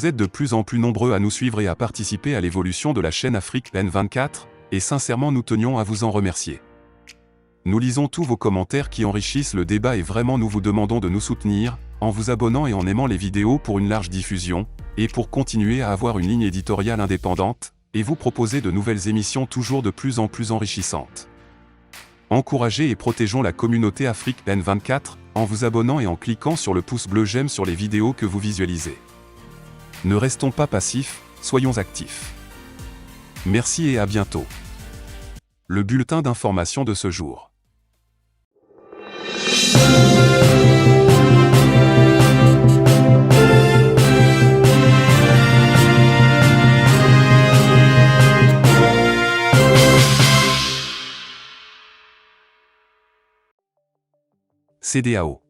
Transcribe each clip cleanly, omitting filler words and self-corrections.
Vous êtes de plus en plus nombreux à nous suivre et à participer à l'évolution de la chaîne Afrique N24, et sincèrement nous tenions à vous en remercier. Nous lisons tous vos commentaires qui enrichissent le débat et vraiment nous vous demandons de nous soutenir, en vous abonnant et en aimant les vidéos pour une large diffusion, et pour continuer à avoir une ligne éditoriale indépendante, et vous proposer de nouvelles émissions toujours de plus en plus enrichissantes. Encouragez et protégeons la communauté Afrique N24, en vous abonnant et en cliquant sur le pouce bleu j'aime sur les vidéos que vous visualisez. Ne restons pas passifs, soyons actifs. Merci et à bientôt. Le bulletin d'information de ce jour. CEDEAO.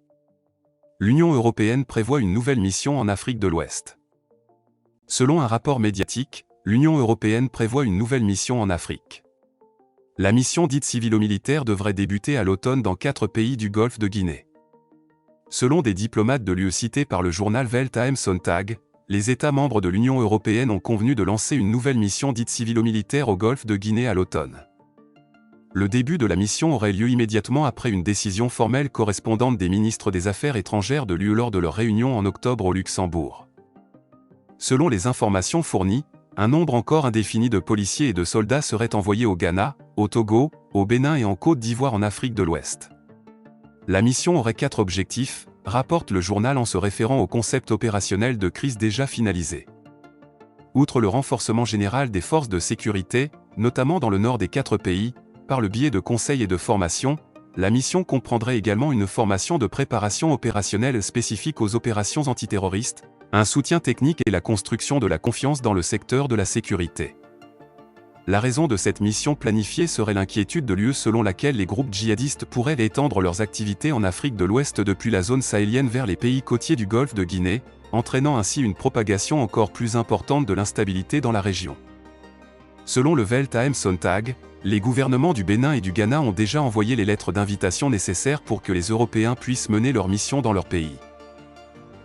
L'Union européenne prévoit une nouvelle mission en Afrique de l'Ouest. Selon un rapport médiatique, l'Union européenne prévoit une nouvelle mission en Afrique. La mission dite civilo-militaire devrait débuter à l'automne dans 4 pays du Golfe de Guinée. Selon des diplomates de l'UE cités par le journal Welt am Sonntag, les États membres de l'Union européenne ont convenu de lancer une nouvelle mission dite civilo-militaire au Golfe de Guinée à l'automne. Le début de la mission aurait lieu immédiatement après une décision formelle correspondante des ministres des Affaires étrangères de l'UE lors de leur réunion en octobre au Luxembourg. Selon les informations fournies, un nombre encore indéfini de policiers et de soldats seraient envoyés au Ghana, au Togo, au Bénin et en Côte d'Ivoire en Afrique de l'Ouest. La mission aurait 4 objectifs, rapporte le journal en se référant au concept opérationnel de crise déjà finalisé. Outre le renforcement général des forces de sécurité, notamment dans le nord des 4 pays, par le biais de conseils et de formations, la mission comprendrait également une formation de préparation opérationnelle spécifique aux opérations antiterroristes, un soutien technique et la construction de la confiance dans le secteur de la sécurité. La raison de cette mission planifiée serait l'inquiétude de l'UE selon laquelle les groupes djihadistes pourraient étendre leurs activités en Afrique de l'Ouest depuis la zone sahélienne vers les pays côtiers du Golfe de Guinée, entraînant ainsi une propagation encore plus importante de l'instabilité dans la région. Selon le Welt am Sonntag, les gouvernements du Bénin et du Ghana ont déjà envoyé les lettres d'invitation nécessaires pour que les Européens puissent mener leur mission dans leur pays.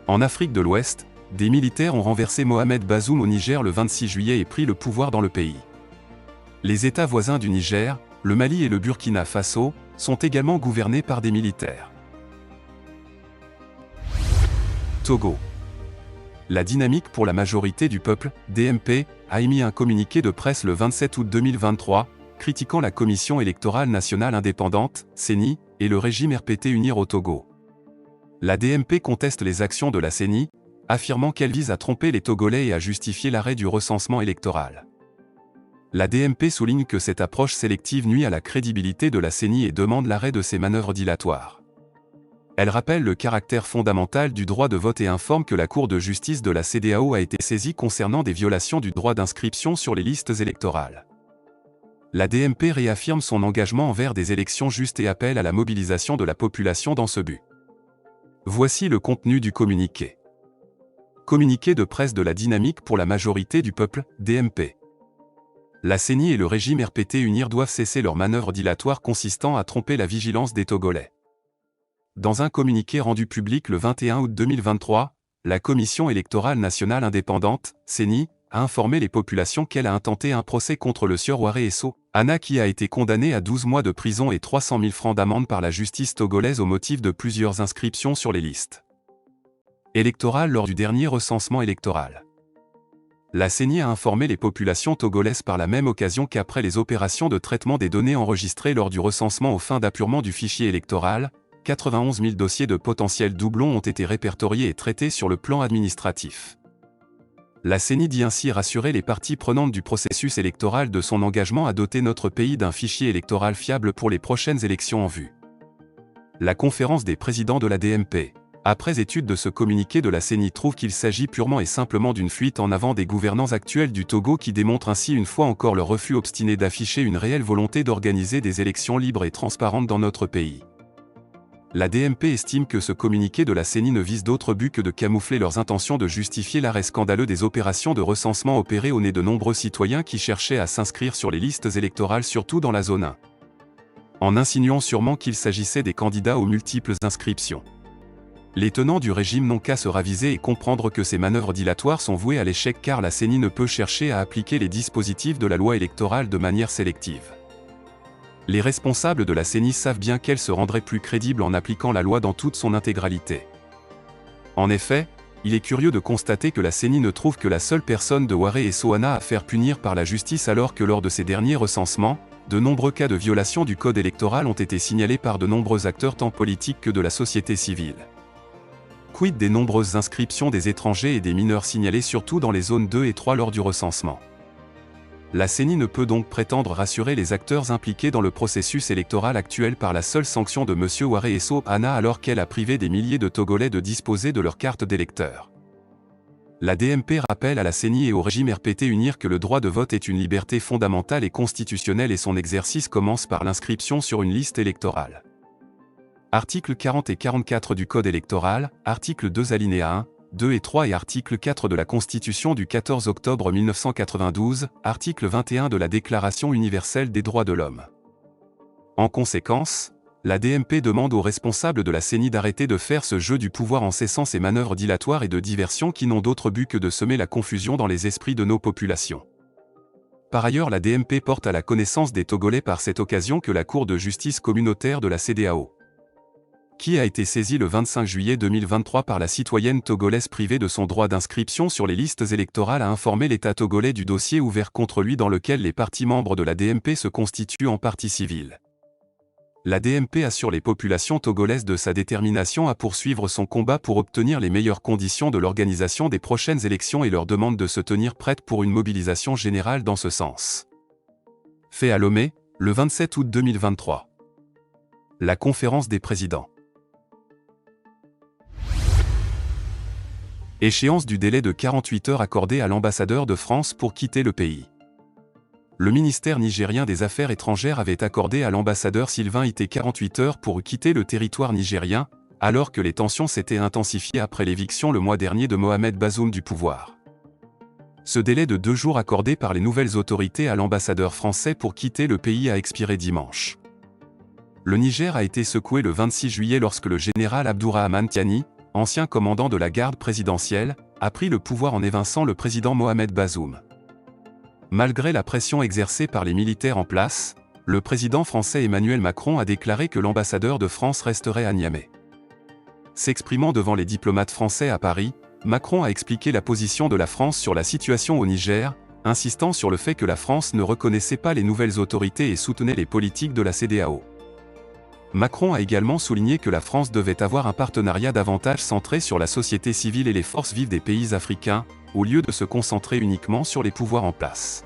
En Afrique de l'Ouest, des militaires ont renversé Mohamed Bazoum au Niger le 26 juillet et pris le pouvoir dans le pays. Les États voisins du Niger, le Mali et le Burkina Faso, sont également gouvernés par des militaires. Togo. La dynamique pour la majorité du peuple, DMP, a émis un communiqué de presse le 27 août 2023, critiquant la Commission électorale nationale indépendante, CENI, et le régime RPT unir au Togo. La DMP conteste les actions de la CENI, affirmant qu'elle vise à tromper les Togolais et à justifier l'arrêt du recensement électoral. La DMP souligne que cette approche sélective nuit à la crédibilité de la CENI et demande l'arrêt de ces manœuvres dilatoires. Elle rappelle le caractère fondamental du droit de vote et informe que la Cour de justice de la CEDEAO a été saisie concernant des violations du droit d'inscription sur les listes électorales. La DMP réaffirme son engagement envers des élections justes et appelle à la mobilisation de la population dans ce but. Voici le contenu du communiqué. Communiqué de presse de la dynamique pour la majorité du peuple, DMP. La CENI et le régime RPT unir doivent cesser leurs manœuvres dilatoires consistant à tromper la vigilance des Togolais. Dans un communiqué rendu public le 21 août 2023, la Commission électorale nationale indépendante, CENI, a informé les populations qu'elle a intenté un procès contre le sieur Waré Esso, Anna qui a été condamné à 12 mois de prison et 300 000 francs d'amende par la justice togolaise au motif de plusieurs inscriptions sur les listes électorales lors du dernier recensement électoral. La CENI a informé les populations togolaises par la même occasion qu'après les opérations de traitement des données enregistrées lors du recensement aux fins d'appurement du fichier électoral, 91 000 dossiers de potentiels doublons ont été répertoriés et traités sur le plan administratif. La CENI dit ainsi rassurer les parties prenantes du processus électoral de son engagement à doter notre pays d'un fichier électoral fiable pour les prochaines élections en vue. La conférence des présidents de la DMP, après étude de ce communiqué de la CENI, trouve qu'il s'agit purement et simplement d'une fuite en avant des gouvernants actuels du Togo qui démontrent ainsi une fois encore leur refus obstiné d'afficher une réelle volonté d'organiser des élections libres et transparentes dans notre pays. La DMP estime que ce communiqué de la CENI ne vise d'autre but que de camoufler leurs intentions de justifier l'arrêt scandaleux des opérations de recensement opérées au nez de nombreux citoyens qui cherchaient à s'inscrire sur les listes électorales surtout dans la zone 1. En insinuant sûrement qu'il s'agissait des candidats aux multiples inscriptions. Les tenants du régime n'ont qu'à se raviser et comprendre que ces manœuvres dilatoires sont vouées à l'échec car la CENI ne peut chercher à appliquer les dispositifs de la loi électorale de manière sélective. Les responsables de la CENI savent bien qu'elle se rendrait plus crédible en appliquant la loi dans toute son intégralité. En effet, il est curieux de constater que la CENI ne trouve que la seule personne de Waré et Sohana à faire punir par la justice alors que lors de ces derniers recensements, de nombreux cas de violation du code électoral ont été signalés par de nombreux acteurs tant politiques que de la société civile. Quid des nombreuses inscriptions des étrangers et des mineurs signalés surtout dans les zones 2 et 3 lors du recensement? La CENI ne peut donc prétendre rassurer les acteurs impliqués dans le processus électoral actuel par la seule sanction de M. Waré et Sohana alors qu'elle a privé des milliers de Togolais de disposer de leur carte d'électeur. La DMP rappelle à la CENI et au régime RPT unir que le droit de vote est une liberté fondamentale et constitutionnelle et son exercice commence par l'inscription sur une liste électorale. Articles 40 et 44 du Code électoral, article 2 alinéa 1, 2 et 3 et article 4 de la Constitution du 14 octobre 1992, article 21 de la Déclaration universelle des droits de l'homme. En conséquence, la DMP demande aux responsables de la CENI d'arrêter de faire ce jeu du pouvoir en cessant ces manœuvres dilatoires et de diversion qui n'ont d'autre but que de semer la confusion dans les esprits de nos populations. Par ailleurs, la DMP porte à la connaissance des Togolais par cette occasion que la Cour de justice communautaire de la CEDEAO, qui a été saisie le 25 juillet 2023 par la citoyenne togolaise privée de son droit d'inscription sur les listes électorales a informé l'État togolais du dossier ouvert contre lui dans lequel les partis membres de la DMP se constituent en partie civile. La DMP assure les populations togolaises de sa détermination à poursuivre son combat pour obtenir les meilleures conditions de l'organisation des prochaines élections et leur demande de se tenir prête pour une mobilisation générale dans ce sens. Fait à Lomé, le 27 août 2023. La conférence des présidents. Échéance du délai de 48 heures accordé à l'ambassadeur de France pour quitter le pays. Le ministère nigérien des Affaires étrangères avait accordé à l'ambassadeur Sylvain Ité 48 heures pour quitter le territoire nigérien, alors que les tensions s'étaient intensifiées après l'éviction le mois dernier de Mohamed Bazoum du pouvoir. Ce délai de 2 jours accordé par les nouvelles autorités à l'ambassadeur français pour quitter le pays a expiré dimanche. Le Niger a été secoué le 26 juillet lorsque le général Abdourahmane Tiani, ancien commandant de la garde présidentielle, a pris le pouvoir en évinçant le président Mohamed Bazoum. Malgré la pression exercée par les militaires en place, le président français Emmanuel Macron a déclaré que l'ambassadeur de France resterait à Niamey. S'exprimant devant les diplomates français à Paris, Macron a expliqué la position de la France sur la situation au Niger, insistant sur le fait que la France ne reconnaissait pas les nouvelles autorités et soutenait les politiques de la CEDEAO. Macron a également souligné que la France devait avoir un partenariat davantage centré sur la société civile et les forces vives des pays africains, au lieu de se concentrer uniquement sur les pouvoirs en place.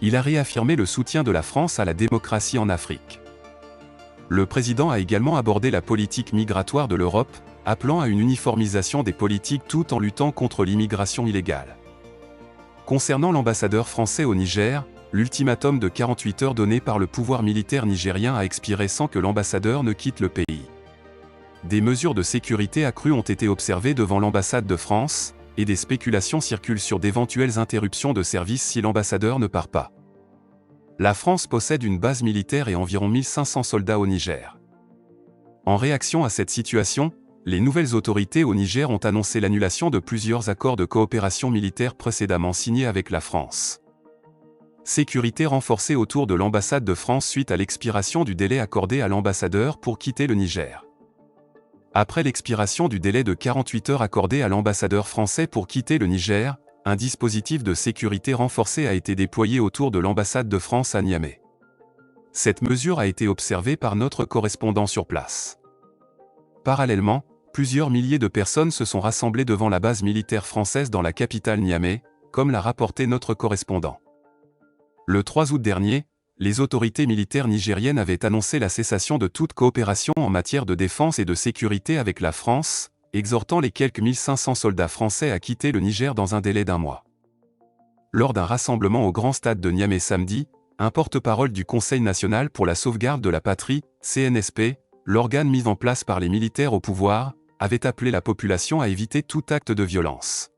Il a réaffirmé le soutien de la France à la démocratie en Afrique. Le président a également abordé la politique migratoire de l'Europe, appelant à une uniformisation des politiques tout en luttant contre l'immigration illégale. Concernant l'ambassadeur français au Niger, l'ultimatum de 48 heures donné par le pouvoir militaire nigérien a expiré sans que l'ambassadeur ne quitte le pays. Des mesures de sécurité accrues ont été observées devant l'ambassade de France, et des spéculations circulent sur d'éventuelles interruptions de service si l'ambassadeur ne part pas. La France possède une base militaire et environ 1500 soldats au Niger. En réaction à cette situation, les nouvelles autorités au Niger ont annoncé l'annulation de plusieurs accords de coopération militaire précédemment signés avec la France. Sécurité renforcée autour de l'ambassade de France suite à l'expiration du délai accordé à l'ambassadeur pour quitter le Niger. Après l'expiration du délai de 48 heures accordé à l'ambassadeur français pour quitter le Niger, un dispositif de sécurité renforcé a été déployé autour de l'ambassade de France à Niamey. Cette mesure a été observée par notre correspondant sur place. Parallèlement, plusieurs milliers de personnes se sont rassemblées devant la base militaire française dans la capitale Niamey, comme l'a rapporté notre correspondant. Le 3 août dernier, les autorités militaires nigériennes avaient annoncé la cessation de toute coopération en matière de défense et de sécurité avec la France, exhortant les quelques 1500 soldats français à quitter le Niger dans un délai d'1 mois. Lors d'un rassemblement au Grand Stade de Niamey samedi, un porte-parole du Conseil national pour la sauvegarde de la patrie, CNSP, l'organe mis en place par les militaires au pouvoir, avait appelé la population à éviter tout acte de violence.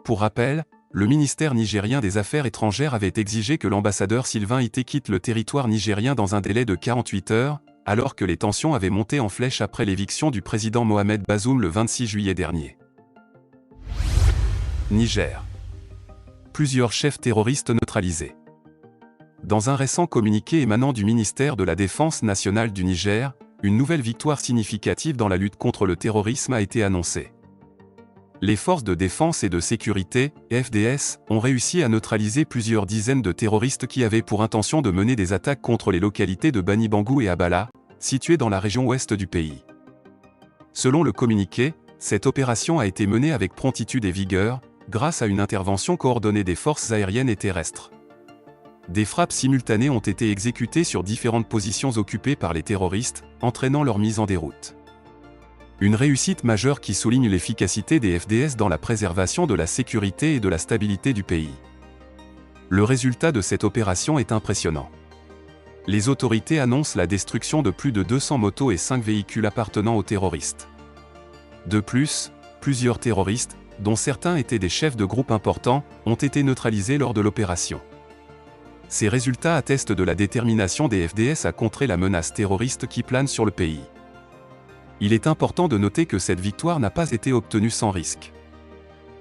Pour rappel, le ministère nigérien des Affaires étrangères avait exigé que l'ambassadeur Sylvain Ité quitte le territoire nigérien dans un délai de 48 heures, alors que les tensions avaient monté en flèche après l'éviction du président Mohamed Bazoum le 26 juillet dernier. Niger. Plusieurs chefs terroristes neutralisés. Dans un récent communiqué émanant du ministère de la Défense nationale du Niger, une nouvelle victoire significative dans la lutte contre le terrorisme a été annoncée. Les forces de défense et de sécurité, FDS, ont réussi à neutraliser plusieurs dizaines de terroristes qui avaient pour intention de mener des attaques contre les localités de Bani Bangou et Abala, situées dans la région ouest du pays. Selon le communiqué, cette opération a été menée avec promptitude et vigueur, grâce à une intervention coordonnée des forces aériennes et terrestres. Des frappes simultanées ont été exécutées sur différentes positions occupées par les terroristes, entraînant leur mise en déroute. Une réussite majeure qui souligne l'efficacité des FDS dans la préservation de la sécurité et de la stabilité du pays. Le résultat de cette opération est impressionnant. Les autorités annoncent la destruction de plus de 200 motos et 5 véhicules appartenant aux terroristes. De plus, plusieurs terroristes, dont certains étaient des chefs de groupes importants, ont été neutralisés lors de l'opération. Ces résultats attestent de la détermination des FDS à contrer la menace terroriste qui plane sur le pays. Il est important de noter que cette victoire n'a pas été obtenue sans risque.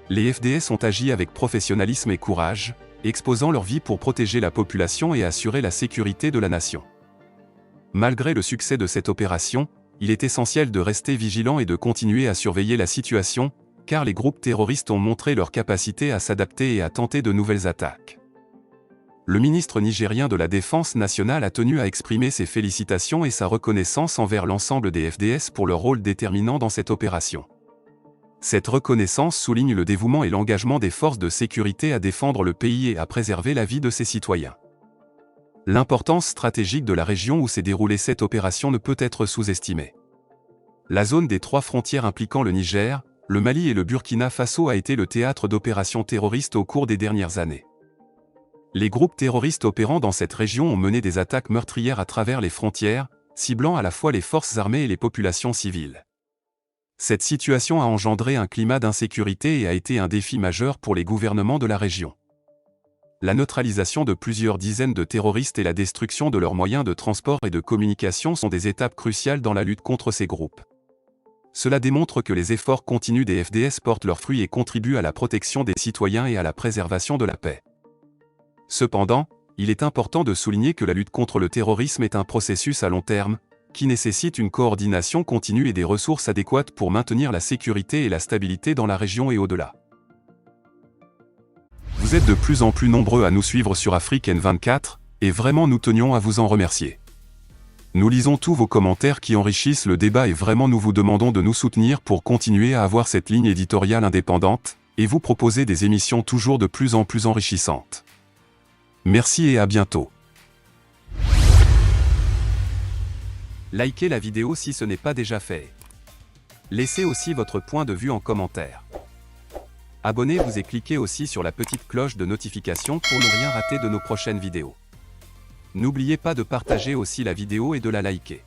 Les FDS ont agi avec professionnalisme et courage, exposant leur vie pour protéger la population et assurer la sécurité de la nation. Malgré le succès de cette opération, il est essentiel de rester vigilant et de continuer à surveiller la situation, car les groupes terroristes ont montré leur capacité à s'adapter et à tenter de nouvelles attaques. Le ministre nigérien de la Défense nationale a tenu à exprimer ses félicitations et sa reconnaissance envers l'ensemble des FDS pour leur rôle déterminant dans cette opération. Cette reconnaissance souligne le dévouement et l'engagement des forces de sécurité à défendre le pays et à préserver la vie de ses citoyens. L'importance stratégique de la région où s'est déroulée cette opération ne peut être sous-estimée. La zone des 3 frontières impliquant le Niger, le Mali et le Burkina Faso a été le théâtre d'opérations terroristes au cours des dernières années. Les groupes terroristes opérant dans cette région ont mené des attaques meurtrières à travers les frontières, ciblant à la fois les forces armées et les populations civiles. Cette situation a engendré un climat d'insécurité et a été un défi majeur pour les gouvernements de la région. La neutralisation de plusieurs dizaines de terroristes et la destruction de leurs moyens de transport et de communication sont des étapes cruciales dans la lutte contre ces groupes. Cela démontre que les efforts continus des FDS portent leurs fruits et contribuent à la protection des citoyens et à la préservation de la paix. Cependant, il est important de souligner que la lutte contre le terrorisme est un processus à long terme, qui nécessite une coordination continue et des ressources adéquates pour maintenir la sécurité et la stabilité dans la région et au-delà. Vous êtes de plus en plus nombreux à nous suivre sur Afrique N24, et vraiment nous tenions à vous en remercier. Nous lisons tous vos commentaires qui enrichissent le débat et vraiment nous vous demandons de nous soutenir pour continuer à avoir cette ligne éditoriale indépendante, et vous proposer des émissions toujours de plus en plus enrichissantes. Merci et à bientôt. Likez la vidéo si ce n'est pas déjà fait. Laissez aussi votre point de vue en commentaire. Abonnez-vous et cliquez aussi sur la petite cloche de notification pour ne rien rater de nos prochaines vidéos. N'oubliez pas de partager aussi la vidéo et de la liker.